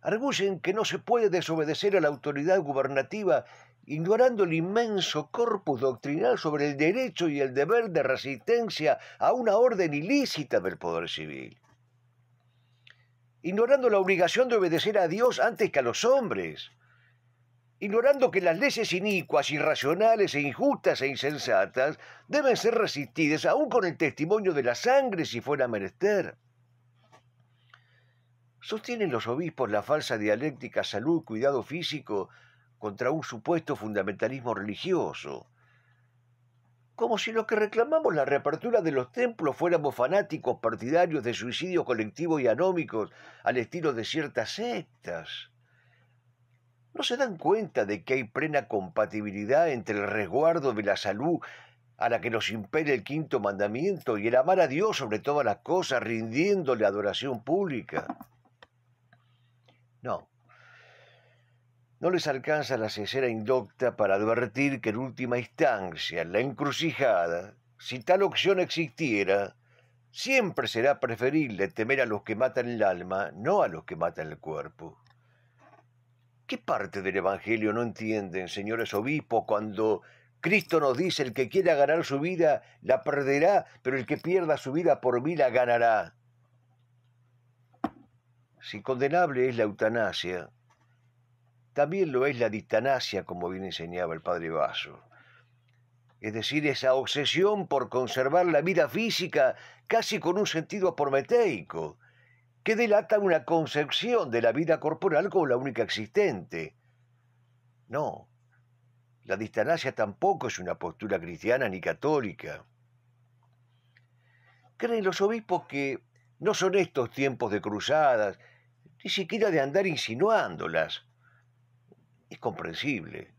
Arguyen que no se puede desobedecer a la autoridad gubernativa ignorando el inmenso corpus doctrinal sobre el derecho y el deber de resistencia a una orden ilícita del poder civil. Ignorando la obligación de obedecer a Dios antes que a los hombres. ignorando que las leyes inicuas, irracionales e injustas e insensatas deben ser resistidas aún con el testimonio de la sangre si fuera menester. Sostienen los obispos la falsa dialéctica salud-cuidado físico contra un supuesto fundamentalismo religioso, como si los que reclamamos la reapertura de los templos fuéramos fanáticos partidarios de suicidios colectivos y anómicos al estilo de ciertas sectas. ¿No se dan cuenta de que hay plena compatibilidad entre el resguardo de la salud a la que nos impele el quinto mandamiento y el amar a Dios sobre todas las cosas, rindiéndole adoración pública? No les alcanza la cesera indocta para advertir que en última instancia, en la encrucijada, si tal opción existiera, siempre será preferible temer a los que matan el alma, no a los que matan el cuerpo. ¿Qué parte del Evangelio no entienden, señores obispos, cuando Cristo nos dice: el que quiera ganar su vida la perderá, pero el que pierda su vida por mí la ganará? Si condenable es la eutanasia, también lo es la ditanasia, como bien enseñaba el padre Basso. Es decir, esa obsesión por conservar la vida física casi con un sentido prometeico, que delata una concepción de la vida corporal como la única existente. No, la ditanasia tampoco es una postura cristiana ni católica. Creen los obispos que no son estos tiempos de cruzadas, ni siquiera de andar insinuándolas. Es comprensible.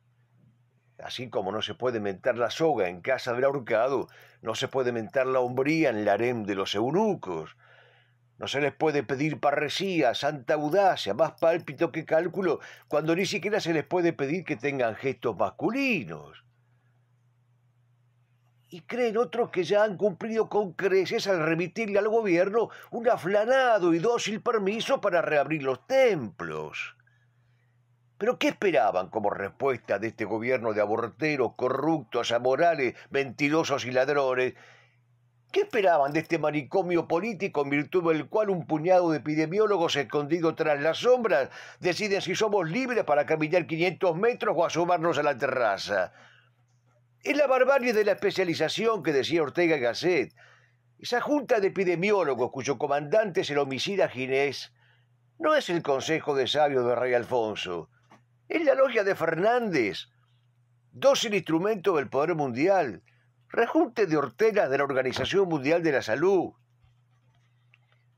Así como no se puede mentar la soga en casa del ahorcado, no se puede mentar la hombría en el harem de los eunucos. No se les puede pedir parresía, santa audacia, más pálpito que cálculo, cuando ni siquiera se les puede pedir que tengan gestos masculinos. Y creen otros que ya han cumplido con creces al remitirle al gobierno un aflanado y dócil permiso para reabrir los templos. ¿Pero qué esperaban como respuesta de este gobierno de aborteros, corruptos, amorales, mentirosos y ladrones? ¿Qué esperaban de este manicomio político en virtud del cual un puñado de epidemiólogos escondidos tras las sombras deciden si somos libres para caminar 500 metros o asomarnos a la terraza? Es la barbarie de la especialización que decía Ortega y Gasset. Esa junta de epidemiólogos cuyo comandante es el homicida Ginés no es el consejo de sabios de Rey Alfonso. Es la logia de Fernández, dócil instrumento del poder mundial, rejunte de horteras de la Organización Mundial de la Salud.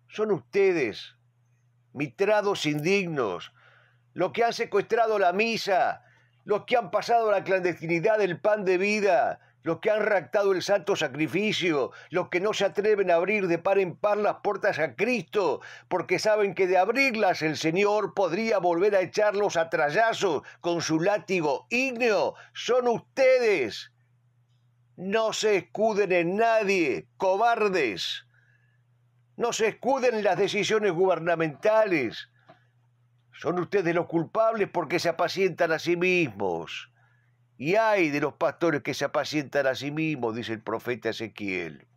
Son ustedes, mitrados indignos, los que han secuestrado la misa, los que han pasado a la clandestinidad del pan de vida, los que han raptado el santo sacrificio, los que no se atreven a abrir de par en par las puertas a Cristo, porque saben que de abrirlas el Señor podría volver a echarlos a trallazos con su látigo ígneo. Son ustedes. No se escuden en nadie, cobardes. No se escuden en las decisiones gubernamentales. Son ustedes los culpables porque se apacientan a sí mismos. Y ay de los pastores que se apacientan a sí mismos, dice el profeta Ezequiel.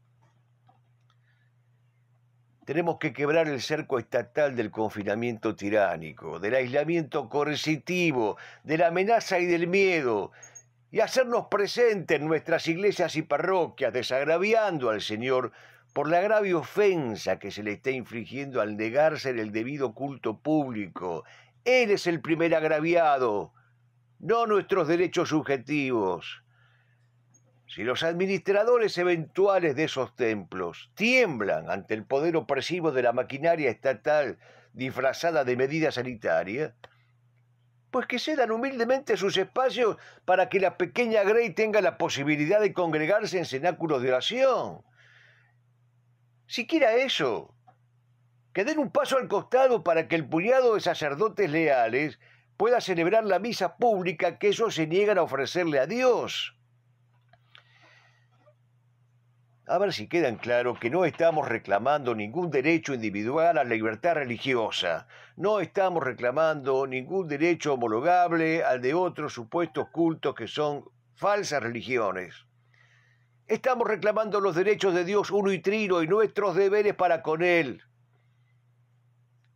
Tenemos que quebrar el cerco estatal del confinamiento tiránico, del aislamiento coercitivo, de la amenaza y del miedo, y hacernos presentes en nuestras iglesias y parroquias, desagraviando al Señor por la grave ofensa que se le está infligiendo al negarse en el debido culto público. Él es el primer agraviado, no nuestros derechos subjetivos. Si los administradores eventuales de esos templos tiemblan ante el poder opresivo de la maquinaria estatal disfrazada de medida sanitaria, pues que cedan humildemente sus espacios para que la pequeña Grey tenga la posibilidad de congregarse en cenáculos de oración. Siquiera eso, que den un paso al costado para que el puñado de sacerdotes leales pueda celebrar la misa pública que ellos se niegan a ofrecerle a Dios. A ver si queda en claro que no estamos reclamando ningún derecho individual a la libertad religiosa. No estamos reclamando ningún derecho homologable al de otros supuestos cultos que son falsas religiones. Estamos reclamando los derechos de Dios uno y trino y nuestros deberes para con Él.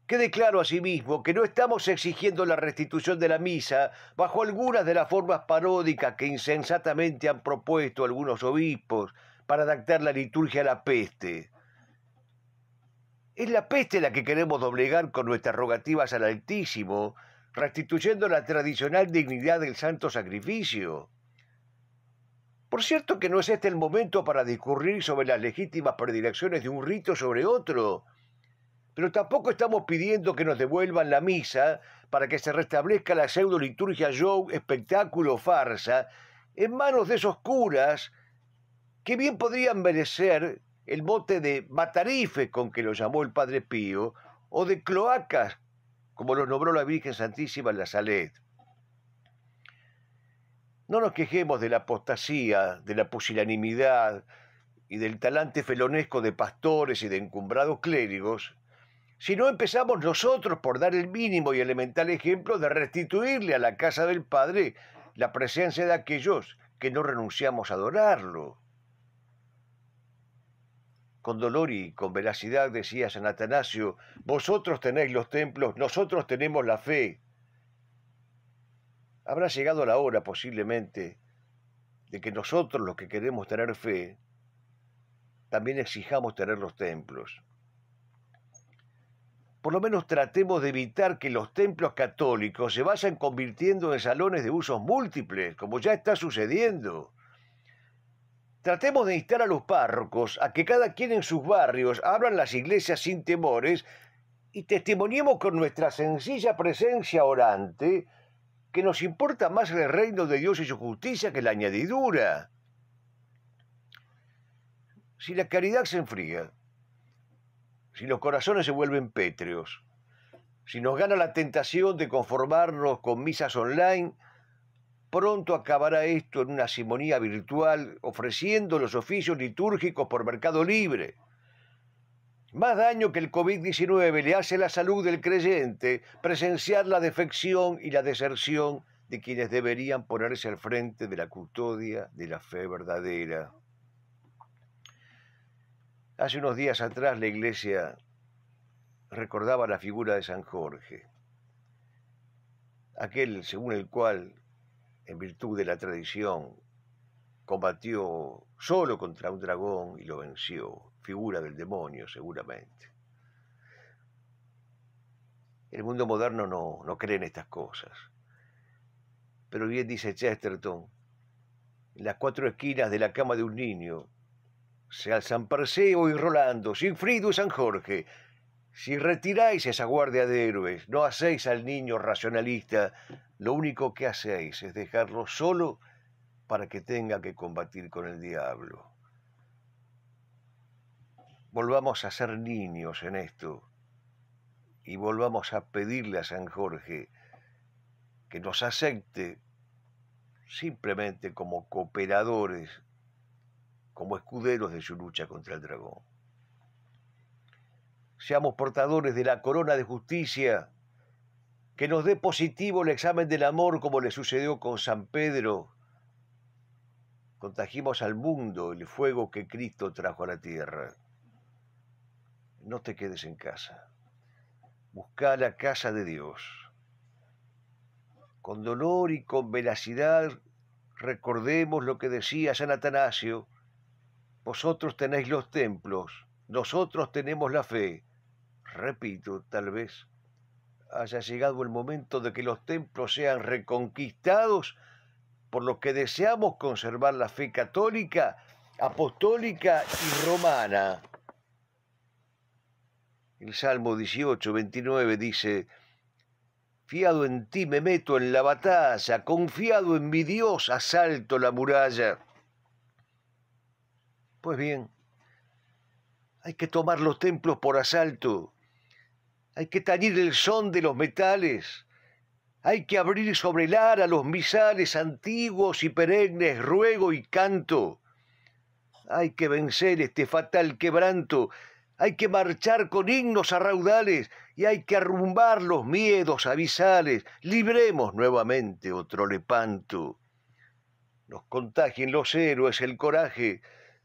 Quede claro asimismo que no estamos exigiendo la restitución de la misa bajo algunas de las formas paródicas que insensatamente han propuesto algunos obispos para adaptar la liturgia a la peste. Es la peste la que queremos doblegar con nuestras rogativas al Altísimo, restituyendo la tradicional dignidad del santo sacrificio. Por cierto que no es este el momento para discurrir sobre las legítimas predilecciones de un rito sobre otro, pero tampoco estamos pidiendo que nos devuelvan la misa para que se restablezca la pseudo-liturgia show, espectáculo, farsa, en manos de esos curas que bien podrían merecer el mote de matarife con que lo llamó el Padre Pío, o de cloacas, como los nombró la Virgen Santísima en la Salet. No nos quejemos de la apostasía, de la pusilanimidad y del talante felonesco de pastores y de encumbrados clérigos, si no empezamos nosotros por dar el mínimo y elemental ejemplo de restituirle a la casa del Padre la presencia de aquellos que no renunciamos a adorarlo. Con dolor y con veracidad decía San Atanasio, vosotros tenéis los templos, nosotros tenemos la fe. Habrá llegado la hora, posiblemente, de que nosotros, los que queremos tener fe, también exijamos tener los templos. Por lo menos tratemos de evitar que los templos católicos se vayan convirtiendo en salones de usos múltiples, como ya está sucediendo. Tratemos de instar a los párrocos a que cada quien en sus barrios abran las iglesias sin temores y testimoniemos con nuestra sencilla presencia orante que nos importa más el reino de Dios y su justicia que la añadidura. Si la caridad se enfría, si los corazones se vuelven pétreos, si nos gana la tentación de conformarnos con misas online, pronto acabará esto en una simonía virtual ofreciendo los oficios litúrgicos por mercado libre. Más daño que el COVID-19 le hace a la salud del creyente presenciar la defección y la deserción de quienes deberían ponerse al frente de la custodia de la fe verdadera. Hace unos días atrás la Iglesia recordaba la figura de San Jorge, aquel según el cual, en virtud de la tradición, combatió solo contra un dragón y lo venció, figura del demonio seguramente. El mundo moderno no cree en estas cosas, pero bien dice Chesterton, en las 4 esquinas de la cama de un niño se alzan Perseo y Rolando, Sigfrido y San Jorge. Si retiráis esa guardia de héroes, no hacéis al niño racionalista, lo único que hacéis es dejarlo solo para que tenga que combatir con el diablo. Volvamos a ser niños en esto y volvamos a pedirle a San Jorge que nos acepte simplemente como cooperadores, como escuderos de su lucha contra el dragón. Seamos portadores de la corona de justicia, que nos dé positivo el examen del amor como le sucedió con San Pedro. Contagiemos al mundo el fuego que Cristo trajo a la tierra. No te quedes en casa. Busca la casa de Dios. Con dolor y con veracidad recordemos lo que decía San Atanasio. Vosotros tenéis los templos, nosotros tenemos la fe. Repito, tal vez haya llegado el momento de que los templos sean reconquistados por los que deseamos conservar la fe católica, apostólica y romana. El Salmo 18, 29 dice, fiado en ti me meto en la batalla, confiado en mi Dios asalto la muralla. Pues bien, hay que tomar los templos por asalto, hay que tañir el son de los metales, hay que abrir sobre el ara los misales antiguos y perennes, ruego y canto. Hay que vencer este fatal quebranto, hay que marchar con himnos a raudales y hay que arrumbar los miedos abisales. Libremos nuevamente otro Lepanto. Nos contagien los héroes el coraje,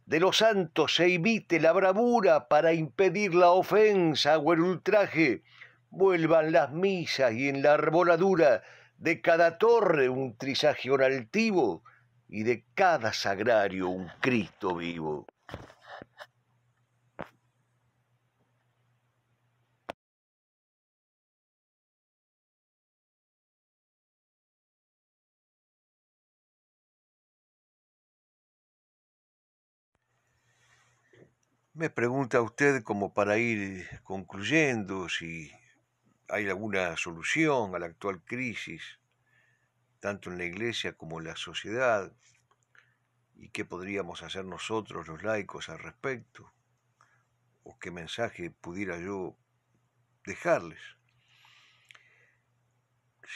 de los santos se imite la bravura para impedir la ofensa o el ultraje. vuelvan las misas y en la arboladura de cada torre un trisagión altivo y de cada sagrario un Cristo vivo. Me pregunta usted, como para ir concluyendo, si hay alguna solución a la actual crisis, tanto en la Iglesia como en la sociedad, y qué podríamos hacer nosotros los laicos al respecto, o qué mensaje pudiera yo dejarles.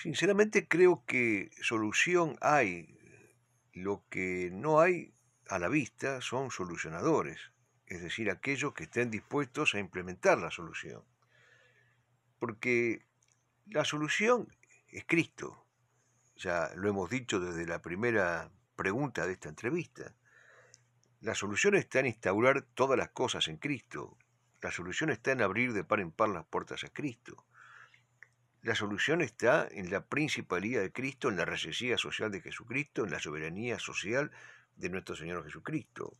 Sinceramente creo que solución hay. Lo que no hay a la vista son solucionadores, es decir, aquellos que estén dispuestos a implementar la solución. Porque la solución es Cristo. Ya lo hemos dicho desde la primera pregunta de esta entrevista. La solución está en instaurar todas las cosas en Cristo. La solución está en abrir de par en par las puertas a Cristo. La solución está en la principalía de Cristo, en la reyesía social de Jesucristo, en la soberanía social de nuestro Señor Jesucristo.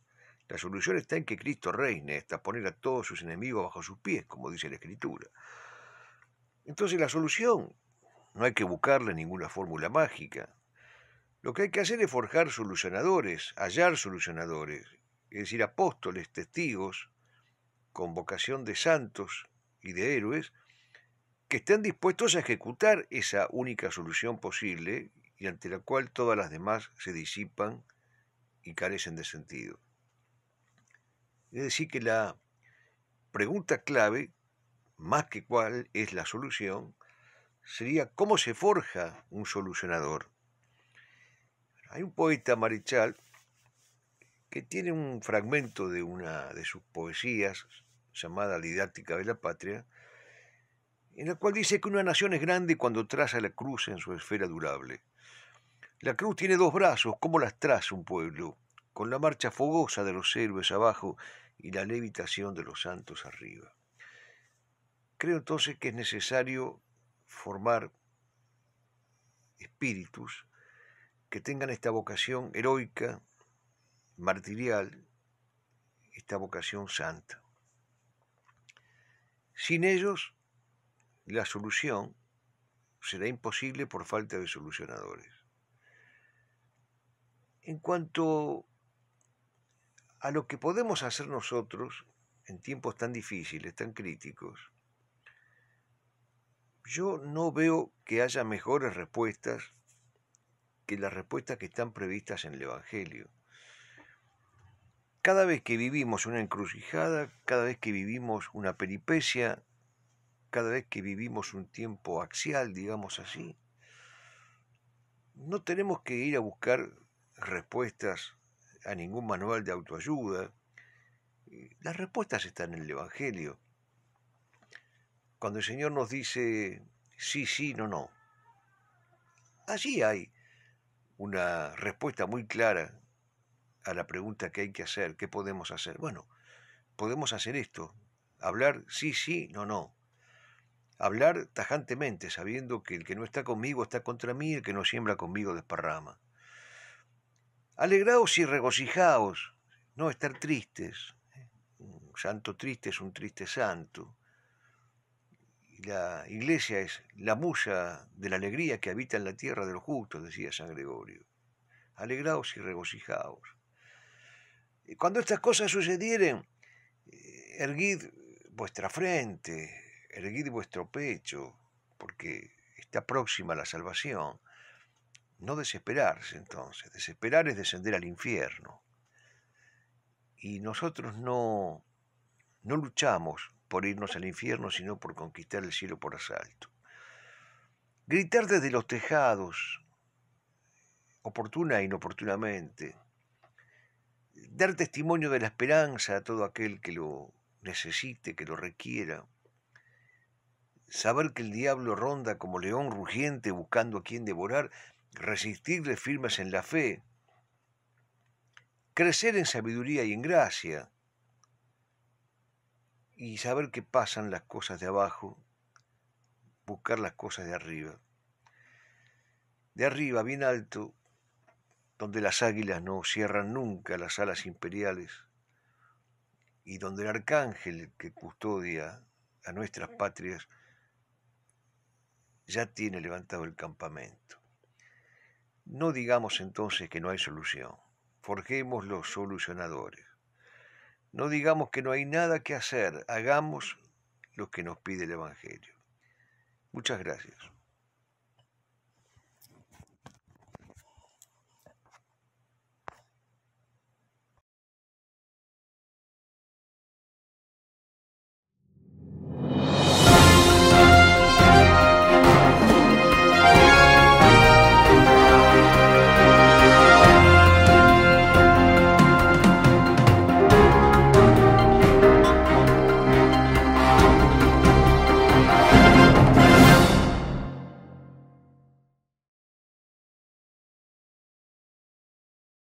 La solución está en que Cristo reine, hasta poner a todos sus enemigos bajo sus pies, como dice la Escritura. Entonces la solución, no hay que buscarle ninguna fórmula mágica. Lo que hay que hacer es forjar solucionadores, hallar solucionadores, es decir, apóstoles, testigos, con vocación de santos y de héroes, que estén dispuestos a ejecutar esa única solución posible y ante la cual todas las demás se disipan y carecen de sentido. Es decir, que la pregunta clave, más que cuál es la solución, sería cómo se forja un solucionador. Hay un poeta, Marichal, que tiene un fragmento de una de sus poesías llamada Didáctica de la Patria, en la cual dice que una nación es grande cuando traza la cruz en su esfera durable. La cruz tiene dos brazos, ¿cómo las traza un pueblo? Con la marcha fogosa de los héroes abajo y la levitación de los santos arriba. Creo entonces que es necesario formar espíritus que tengan esta vocación heroica, martirial, esta vocación santa. Sin ellos, la solución será imposible por falta de solucionadores. En cuanto a lo que podemos hacer nosotros en tiempos tan difíciles, tan críticos, yo no veo que haya mejores respuestas que las respuestas que están previstas en el Evangelio. Cada vez que vivimos una encrucijada, cada vez que vivimos una peripecia, cada vez que vivimos un tiempo axial, digamos así, no tenemos que ir a buscar respuestas a ningún manual de autoayuda. Las respuestas están en el Evangelio. Cuando el Señor nos dice sí, sí, no, no, allí hay una respuesta muy clara a la pregunta que hay que hacer, ¿qué podemos hacer? Bueno, podemos hacer esto, hablar sí, sí, no, no. Hablar tajantemente, sabiendo que el que no está conmigo está contra mí, el que no siembra conmigo desparrama. Alegraos y regocijaos, no estar tristes. Un santo triste es un triste santo. Y la iglesia es la musa de la alegría que habita en la tierra de los justos, decía San Gregorio. Alegraos y regocijaos. Y cuando estas cosas sucedieren, erguid vuestra frente, erguid vuestro pecho, porque está próxima la salvación. No desesperarse entonces, desesperar es descender al infierno. Y nosotros no luchamos por irnos al infierno, sino por conquistar el cielo por asalto. Gritar desde los tejados, oportuna e inoportunamente. Dar testimonio de la esperanza a todo aquel que lo necesite, que lo requiera. Saber que el diablo ronda como león rugiente buscando a quien devorar, resistirle firmes en la fe. Crecer en sabiduría y en gracia. Y saber que pasan las cosas de abajo buscar las cosas de arriba. De arriba, bien alto, donde las águilas no cierran nunca las alas imperiales y donde el arcángel que custodia a nuestras patrias ya tiene levantado el campamento. No digamos entonces que no hay solución, forjemos los solucionadores. No digamos que no hay nada que hacer, hagamos lo que nos pide el Evangelio. Muchas gracias.